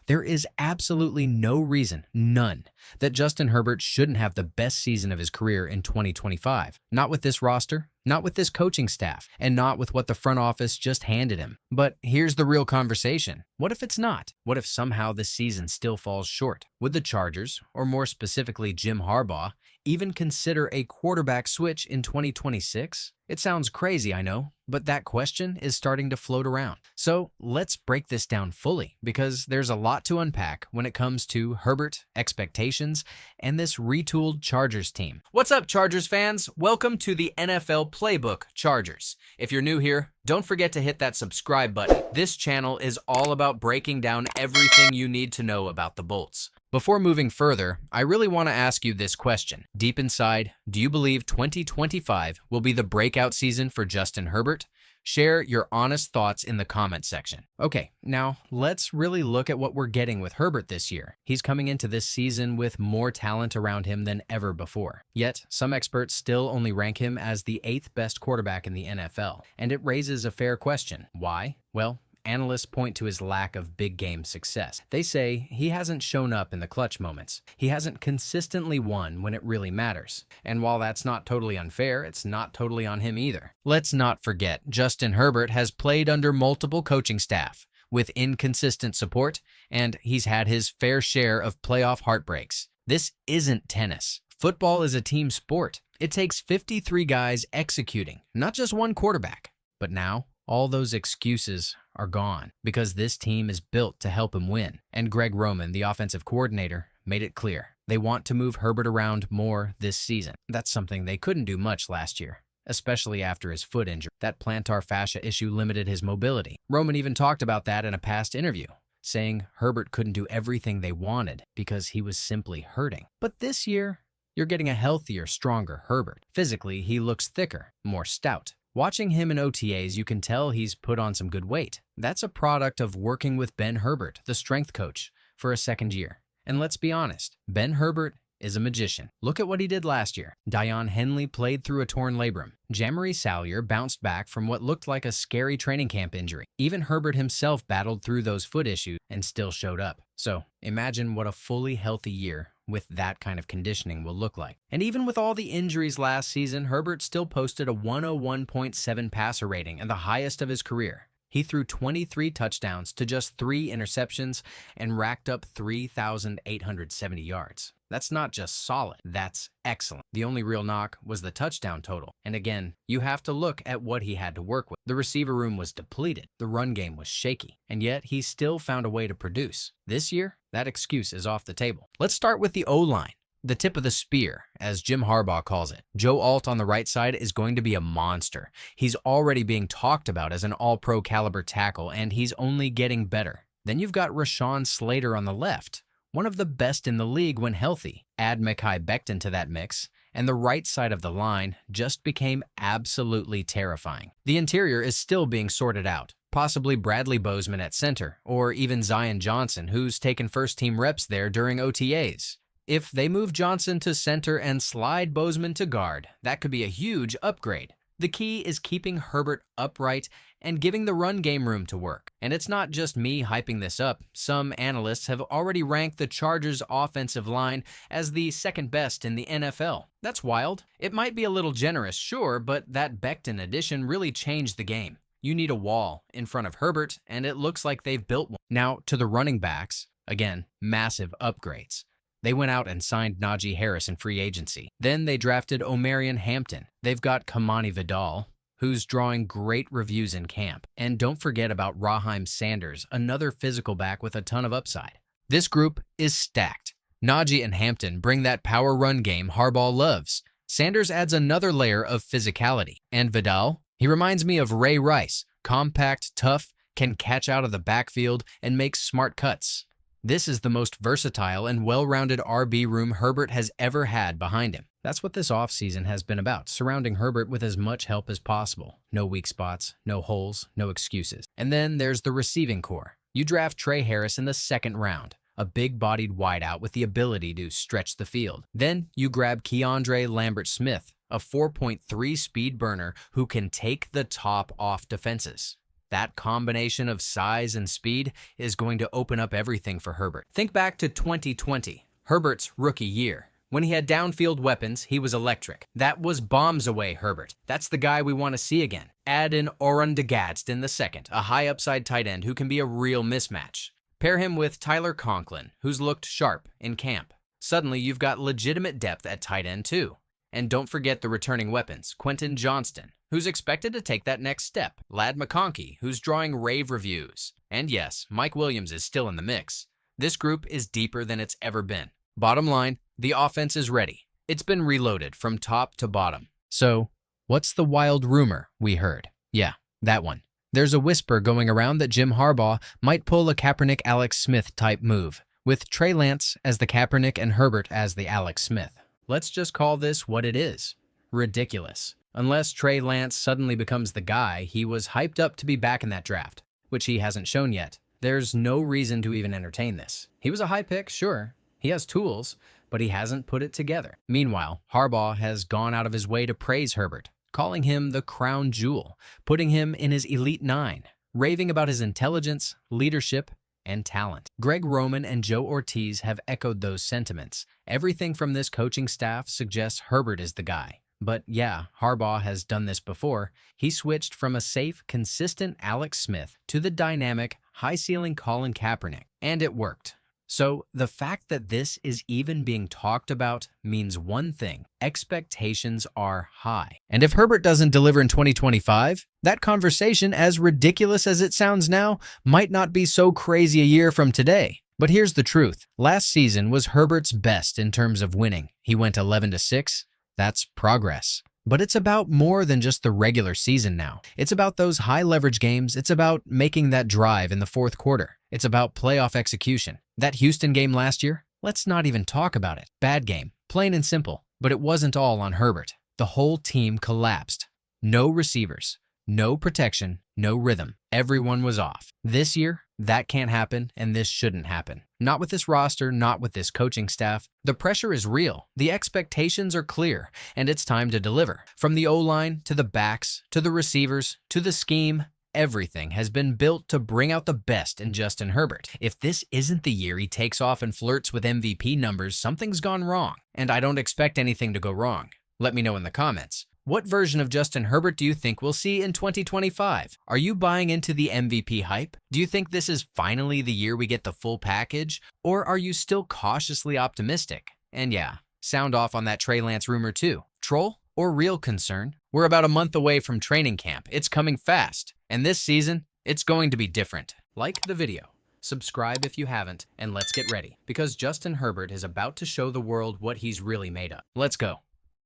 There is absolutely no reason, none, that Justin Herbert shouldn't have the best season of his career in 2025. Not with this roster, not with this coaching staff, and not with what the front office just handed him. But here's the real conversation. What if it's not? What if somehow this season still falls short? Would the Chargers, or more specifically Jim Harbaugh, even consider a quarterback switch in 2026? It sounds crazy, I know, but that question is starting to float around. So let's break this down fully, because there's a lot to unpack when it comes to Herbert, expectations, and this retooled Chargers team. What's up, Chargers fans? Welcome to the NFL Playbook Chargers. If you're new here, don't forget to hit that subscribe button. This channel is all about breaking down everything you need to know about the Bolts. Before moving further, I really want to ask you this question. Deep inside, do you believe 2025 will be the breakout season for Justin Herbert? Share your honest thoughts in the comment section. Okay, now let's really look at what we're getting with Herbert this year. He's coming into this season with more talent around him than ever before. Yet, some experts still only rank him as the 8th best quarterback in the NFL. And it raises a fair question. Why? Well, analysts point to his lack of big game success. They say he hasn't shown up in the clutch moments. He hasn't consistently won when it really matters. And while that's not totally unfair, it's not totally on him either. Let's not forget, Justin Herbert has played under multiple coaching staff with inconsistent support, and he's had his fair share of playoff heartbreaks. This isn't tennis. Football is a team sport. It takes 53 guys executing, not just one quarterback. But now, all those excuses are gone because this team is built to help him win. And Greg Roman, the offensive coordinator, made it clear. They want to move Herbert around more this season. That's something they couldn't do much last year, especially after his foot injury. That plantar fascia issue limited his mobility. Roman even talked about that in a past interview, saying Herbert couldn't do everything they wanted because he was simply hurting. But this year, you're getting a healthier, stronger Herbert. Physically, he looks thicker, more stout. Watching him in OTAs, you can tell he's put on some good weight. That's a product of working with Ben Herbert, the strength coach, for a second year. And let's be honest, Ben Herbert is a magician. Look at what he did last year. Deion Henley played through a torn labrum. Jamari Salyer bounced back from what looked like a scary training camp injury. Even Herbert himself battled through those foot issues and still showed up. So imagine what a fully healthy year with that kind of conditioning will look like. And even with all the injuries last season, Herbert still posted a 101.7 passer rating and the highest of his career. He threw 23 touchdowns to just 3 interceptions and racked up 3,870 yards. That's not just solid, that's excellent. The only real knock was the touchdown total. And again, you have to look at what he had to work with. The receiver room was depleted, the run game was shaky, and yet he still found a way to produce. This year, that excuse is off the table. Let's start with the O-line. The tip of the spear, as Jim Harbaugh calls it. Joe Alt on the right side is going to be a monster. He's already being talked about as an all-pro caliber tackle, and he's only getting better. Then you've got Rashawn Slater on the left, one of the best in the league when healthy. Add Mekhi Becton to that mix, and the right side of the line just became absolutely terrifying. The interior is still being sorted out. Possibly Bradley Bozeman at center, or even Zion Johnson, who's taken first-team reps there during OTAs. If they move Johnson to center and slide Bozeman to guard, that could be a huge upgrade. The key is keeping Herbert upright and giving the run game room to work. And it's not just me hyping this up. Some analysts have already ranked the Chargers' offensive line as the second best in the NFL. That's wild. It might be a little generous, sure, but that Becton addition really changed the game. You need a wall in front of Herbert, and it looks like they've built one. Now, to the running backs, again, massive upgrades. They went out and signed Najee Harris in free agency. Then they drafted Omarion Hampton. They've got Kamani Vidal, who's drawing great reviews in camp. And don't forget about Raheem Sanders, another physical back with a ton of upside. This group is stacked. Najee and Hampton bring that power run game Harbaugh loves. Sanders adds another layer of physicality. And Vidal, he reminds me of Ray Rice, compact, tough, can catch out of the backfield and make smart cuts. This is the most versatile and well-rounded RB room Herbert has ever had behind him. That's what this offseason has been about, surrounding Herbert with as much help as possible. No weak spots, no holes, no excuses. And then there's the receiving core. You draft Trey Harris in the second round, a big-bodied wideout with the ability to stretch the field. Then you grab KeAndre Lambert-Smith, a 4.3 speed burner who can take the top off defenses. That combination of size and speed is going to open up everything for Herbert. Think back to 2020, Herbert's rookie year. When he had downfield weapons, he was electric. That was bombs away Herbert. That's the guy we want to see again. Add in Oren DeGadsden II, a high upside tight end who can be a real mismatch. Pair him with Tyler Conklin, who's looked sharp in camp. Suddenly, you've got legitimate depth at tight end too. And don't forget the returning weapons, Quentin Johnston, who's expected to take that next step, Ladd McConkey, who's drawing rave reviews. And yes, Mike Williams is still in the mix. This group is deeper than it's ever been. Bottom line, the offense is ready. It's been reloaded from top to bottom. So, what's the wild rumor we heard? Yeah, that one. There's a whisper going around that Jim Harbaugh might pull a Kaepernick Alex Smith type move, with Trey Lance as the Kaepernick and Herbert as the Alex Smith. Let's just call this what it is. Ridiculous. Unless Trey Lance suddenly becomes the guy he was hyped up to be back in that draft, which he hasn't shown yet. There's no reason to even entertain this. He was a high pick, sure. He has tools, but he hasn't put it together. Meanwhile, Harbaugh has gone out of his way to praise Herbert, calling him the crown jewel, putting him in his elite 9, raving about his intelligence, leadership, and talent. Greg Roman and Joe Ortiz have echoed those sentiments. Everything from this coaching staff suggests Herbert is the guy. But yeah, Harbaugh has done this before. He switched from a safe, consistent Alex Smith to the dynamic, high-ceiling Colin Kaepernick, and it worked. So the fact that this is even being talked about means one thing: expectations are high. And if Herbert doesn't deliver in 2025, that conversation, as ridiculous as it sounds now, might not be so crazy a year from today. But here's the truth. Last season was Herbert's best in terms of winning. He went 11-6. That's progress. But it's about more than just the regular season now. It's about those high-leverage games. It's about making that drive in the fourth quarter. It's about playoff execution. That Houston game last year? Let's not even talk about it. Bad game. Plain and simple. But it wasn't all on Herbert. The whole team collapsed. No receivers. No protection. No rhythm. Everyone was off. This year, that can't happen, and this shouldn't happen. Not with this roster, not with this coaching staff. The pressure is real. The expectations are clear, and it's time to deliver. From the O-line, to the backs, to the receivers, to the scheme, everything has been built to bring out the best in Justin Herbert. If this isn't the year he takes off and flirts with MVP numbers, something's gone wrong. And I don't expect anything to go wrong. Let me know in the comments. What version of Justin Herbert do you think we'll see in 2025? Are you buying into the MVP hype? Do you think this is finally the year we get the full package? Or are you still cautiously optimistic? And yeah, sound off on that Trey Lance rumor too. Troll or real concern? We're about a month away from training camp. It's coming fast. And this season, it's going to be different. Like the video, subscribe if you haven't, and let's get ready. Because Justin Herbert is about to show the world what he's really made of. Let's go.